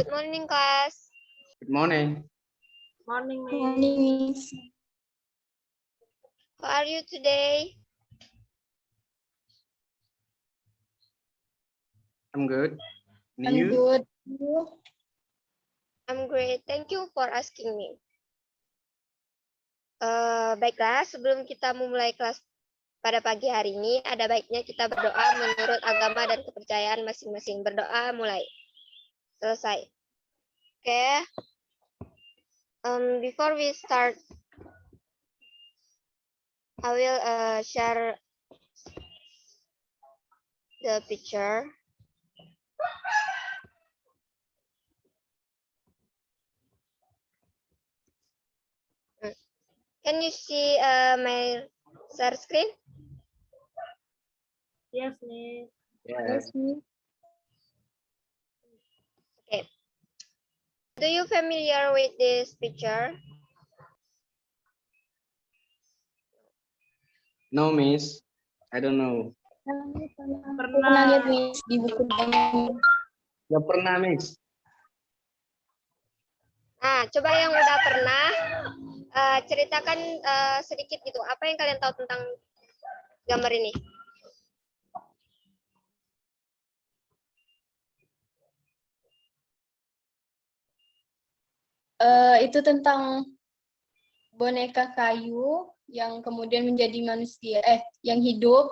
Good morning, class. Good morning. Morning, Miss. Morning, Miss. How are you today? I'm good. And I'm you? good. I'm great. Thank you for asking me. Baiklah, sebelum kita memulai kelas pada pagi hari ini, ada baiknya kita berdoa menurut agama dan kepercayaan masing-masing. Berdoa mulai. Selesai. Okay. Before we start, I will share the picture. Can you see my share screen? Yes, Miss. Yes. Miss. Okay. Do you familiar with this picture? No, Miss. I don't know. Pernah lihat Miss di buku dongeng. Gak pernah, Miss. Nah, coba yang udah pernah ceritakan sedikit gitu. Apa yang kalian tahu tentang gambar ini? Itu tentang boneka kayu yang kemudian menjadi manusia, yang hidup.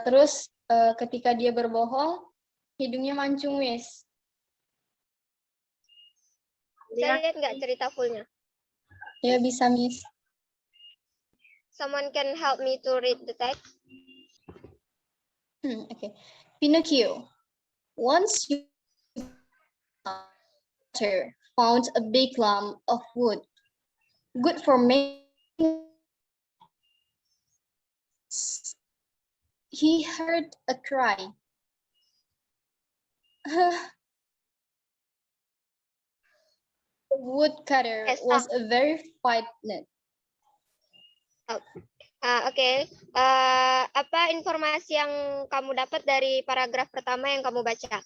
Terus ketika dia berbohong, hidungnya mancung, Miss. Bisa lihat nggak cerita fullnya? Ya bisa, Miss. Someone can help me to read the text? Okay. Pinocchio. Once you found a big lump of wood, good for making. He heard a cry. The woodcutter was a very frightened. Oke. Apa informasi yang kamu dapat dari paragraf pertama yang kamu baca?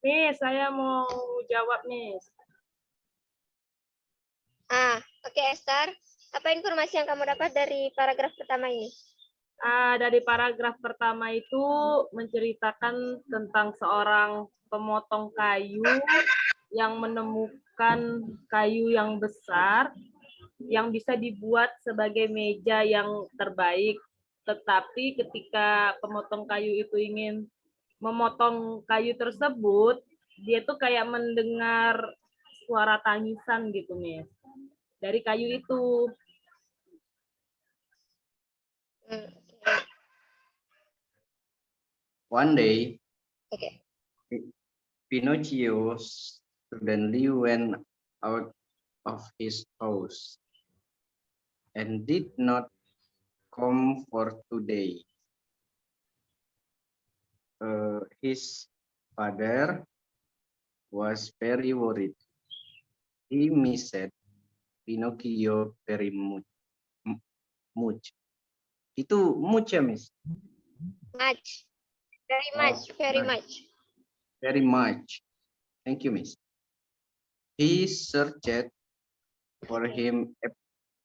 Miss, saya mau jawab, Miss. Oke, Esther. Apa informasi yang kamu dapat dari paragraf pertama ini? Dari paragraf pertama itu menceritakan tentang seorang pemotong kayu yang menemukan kayu yang besar yang bisa dibuat sebagai meja yang terbaik. Tetapi ketika pemotong kayu itu ingin memotong kayu tersebut, dia tuh kayak mendengar suara tangisan gitu, Miss. Dari kayu itu. One day, Oke. Pinocchio suddenly went out of his house and did not come for today. His father was very worried. He missed Pinocchio very much. Itu much ya, Miss? Much. Very much. Very much. Very much. Thank you, Miss. He searched for him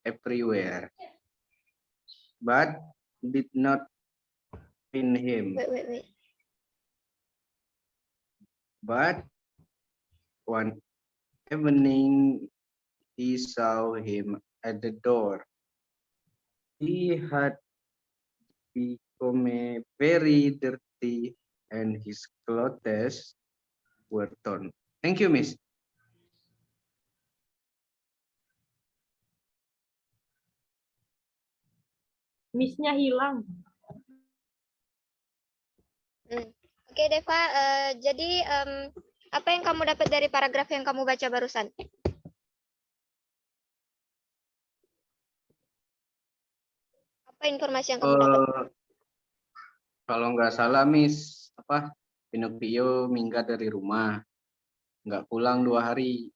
everywhere, but did not find him. Wait. But one evening, he saw him at the door. He had become very dirty and his clothes were torn. Thank you, Miss. Miss-nya hilang. Oke, Deva. Jadi apa yang kamu dapat dari paragraf yang kamu baca barusan? Apa informasi yang kamu dapat? Kalau nggak salah, Miss, Pinocchio minggat dari rumah, nggak pulang 2 hari.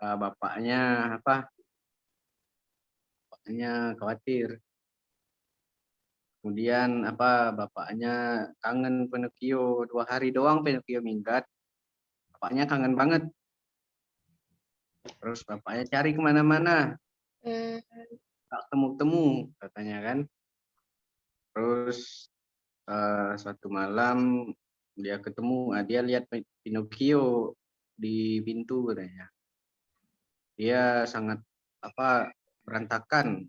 Bapaknya bapaknya khawatir. Kemudian apa bapaknya kangen Pinocchio, 2 hari doang Pinocchio minggat. Bapaknya kangen banget. Terus bapaknya cari kemana-mana, Hmm. tak temu-temu katanya kan. Terus suatu malam dia ketemu, dia lihat Pinocchio di pintu katanya. Dia sangat berantakan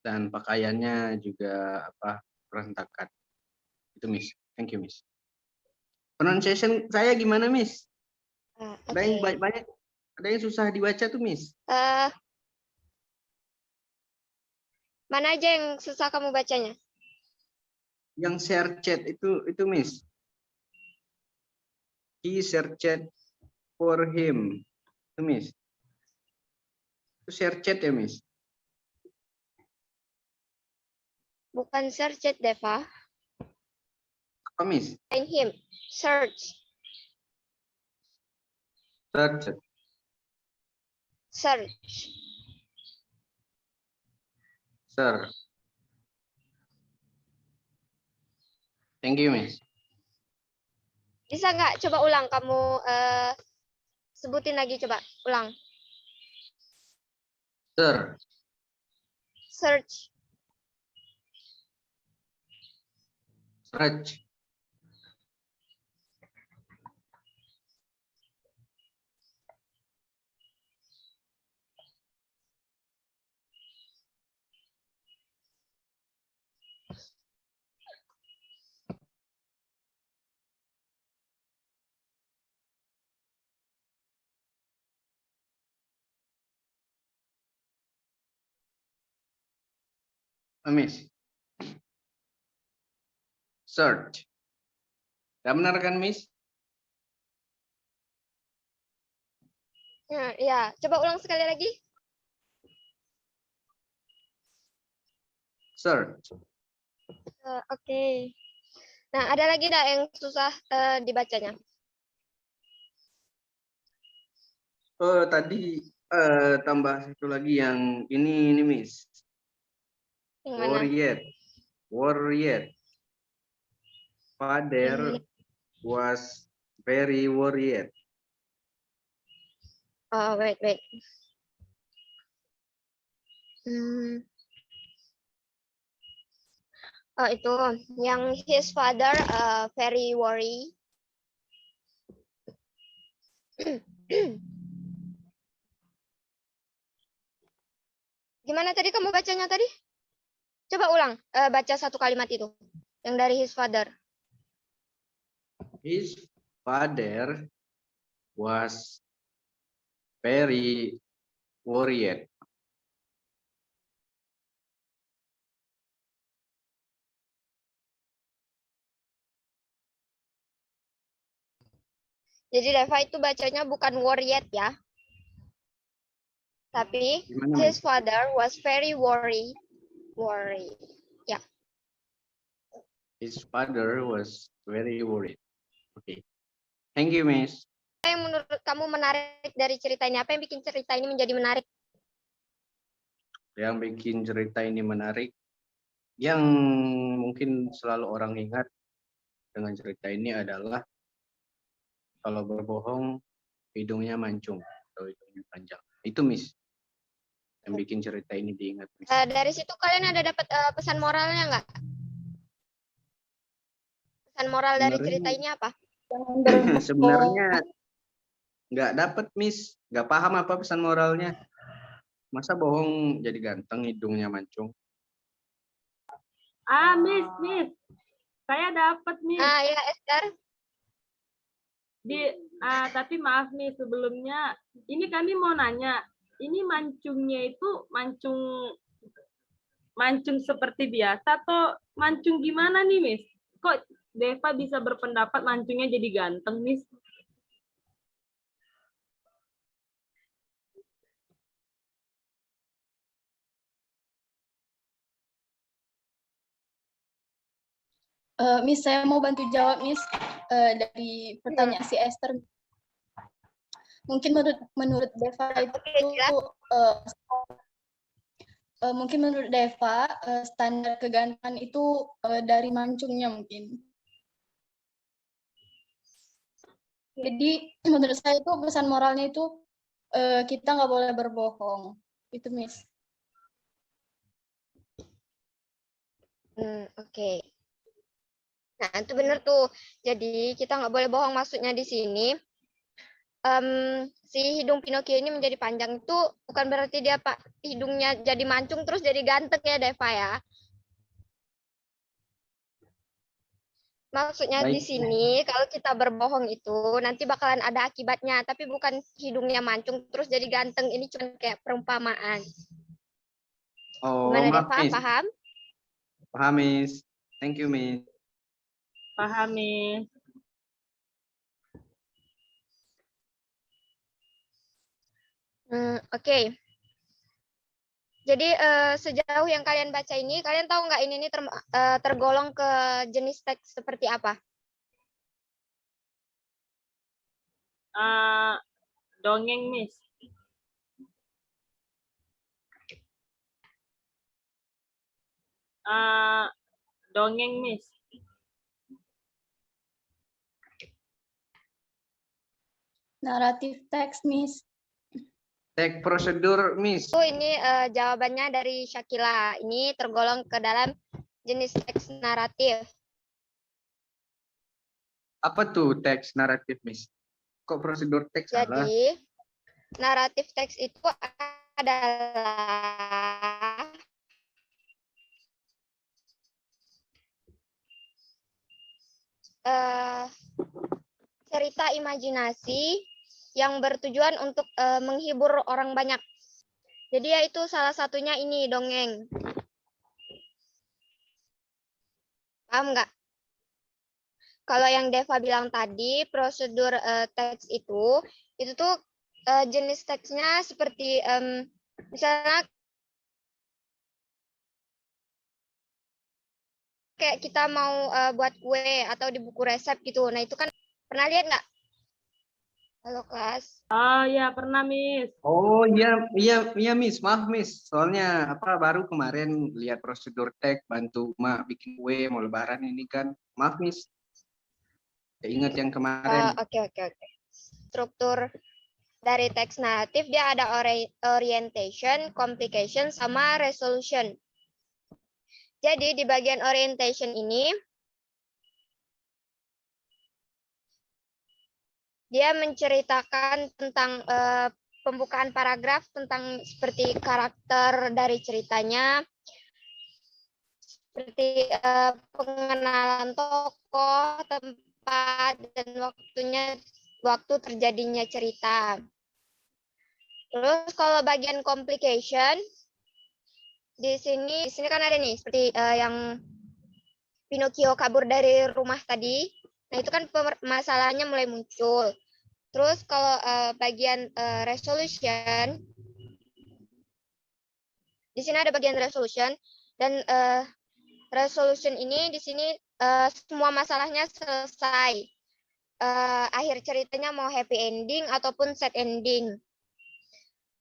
dan pakaiannya juga berantakan. Itu Miss. Thank you Miss. Pronunciation saya gimana Miss? Ada yang Oke. banyak, ada yang susah dibaca tuh Miss. Mana aja yang susah kamu bacanya? Yang share chat itu Miss. He share chat for him. Itu Miss. Itu share chat ya Miss. Bukan search it, Deva. Apa Miss? Find him. Search. Search. Search. Sir. Thank you Miss. Bisa nggak coba ulang kamu sebutin lagi coba ulang. Sir. Search. Search. Miss. Search. Tidak benar kan Miss? Ya, coba ulang sekali lagi. Search. Oke. Nah, ada lagi nggak yang susah dibacanya? Oh, tadi tambah satu lagi yang ini Miss. Yang mana? Worried. Father was very worried. Oh, wait. Oh, itu yang his father very worry. Gimana tadi kamu bacanya tadi? Coba ulang, baca satu kalimat itu. Yang dari his father. His father was very worried. Jadi Deva itu bacanya bukan worried ya. Tapi Gimana, his father was very worry. Ya. His father was very worried. Oke. Thank you, Miss. Apa yang menurut kamu menarik dari cerita ini? Apa yang bikin cerita ini menjadi menarik? Yang bikin cerita ini menarik, yang mungkin selalu orang ingat dengan cerita ini adalah kalau berbohong hidungnya mancung atau hidungnya panjang. Itu Miss yang bikin cerita ini diingat. Miss. Dari situ kalian ada dapat pesan moralnya nggak? Pesan moral dari cerita ini apa? Sebenarnya nggak dapat Miss, nggak paham apa pesan moralnya. Masa bohong jadi ganteng hidungnya mancung? Miss, saya dapat Miss. Ya Esther. Tapi maaf nih sebelumnya, ini kami mau nanya, ini mancungnya itu mancung seperti biasa atau mancung gimana nih Miss? Kok Deva bisa berpendapat mancungnya jadi ganteng Miss? Miss, saya mau bantu jawab, Miss, dari pertanyaan si Esther. Mungkin menurut Deva itu mungkin menurut Deva standar kegantengan itu dari mancungnya mungkin. Jadi menurut saya itu pesan moralnya itu kita nggak boleh berbohong. Itu Miss. Oke. Nah, itu benar tuh. Jadi kita nggak boleh bohong. Maksudnya di sini si hidung Pinocchio ini menjadi panjang itu bukan berarti dia hidungnya jadi mancung terus jadi ganteng ya Deva ya. Maksudnya di Baik. sini kalau kita berbohong itu nanti bakalan ada akibatnya, tapi bukan hidungnya mancung terus jadi ganteng. Ini cuma kayak perumpamaan. Oh, Gimana maaf, Deva? Miss. Paham? Paham, Miss. Thank you, Miss. Paham, Miss. Oke. Jadi sejauh yang kalian baca ini, kalian tahu nggak ini tergolong ke jenis teks seperti apa? Dongeng, Miss. Dongeng, Miss. Naratif teks, Miss. Teks prosedur, Miss. Ini jawabannya dari Shakila. Ini tergolong ke dalam jenis teks naratif. Apa tuh teks naratif, Miss? Kok prosedur teks salah? Jadi, naratif teks itu adalah cerita imajinasi yang bertujuan untuk menghibur orang banyak. Jadi ya itu salah satunya ini dongeng. Paham nggak? Kalau yang Deva bilang tadi, prosedur teks itu tuh jenis teksnya seperti misalnya kayak kita mau buat kue atau di buku resep gitu. Nah itu kan pernah lihat nggak? Halo kelas. Oh ya, pernah, Miss. Oh iya Miss, maaf Miss. Soalnya baru kemarin lihat prosedur teks bantu Mak bikin kue mau lebaran ini kan. Maaf Miss. Ya, ingat yang kemarin. Oke. Struktur dari teks naratif dia ada orientation, complication, sama resolution. Jadi di bagian orientation ini dia menceritakan tentang pembukaan paragraf tentang seperti karakter dari ceritanya, seperti pengenalan tokoh, tempat, dan waktu terjadinya cerita. Terus kalau bagian complication, di sini kan ada nih seperti yang Pinocchio kabur dari rumah tadi. Nah itu kan masalahnya mulai muncul. Terus kalau bagian resolution, di sini ada bagian resolution dan resolution ini di sini semua masalahnya selesai. Akhir ceritanya mau happy ending ataupun sad ending.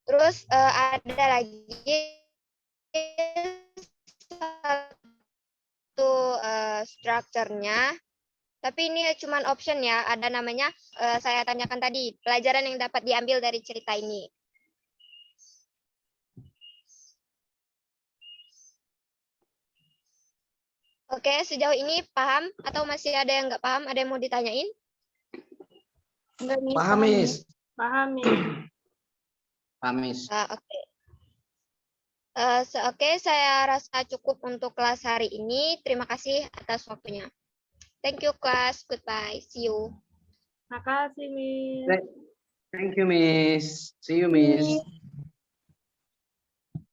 Terus ada lagi satu strukturnya. Tapi ini cuma option ya, ada namanya saya tanyakan tadi, pelajaran yang dapat diambil dari cerita ini. Oke, sejauh ini paham atau masih ada yang nggak paham? Ada yang mau ditanyain? Enggak, Miss. Paham Miss. Paham, Miss. Paham Miss. Oke. Oke, saya rasa cukup untuk kelas hari ini. Terima kasih atas waktunya. Thank you, class. Goodbye. See you. Makasih, Miss. Thank you, Miss. See you, Miss.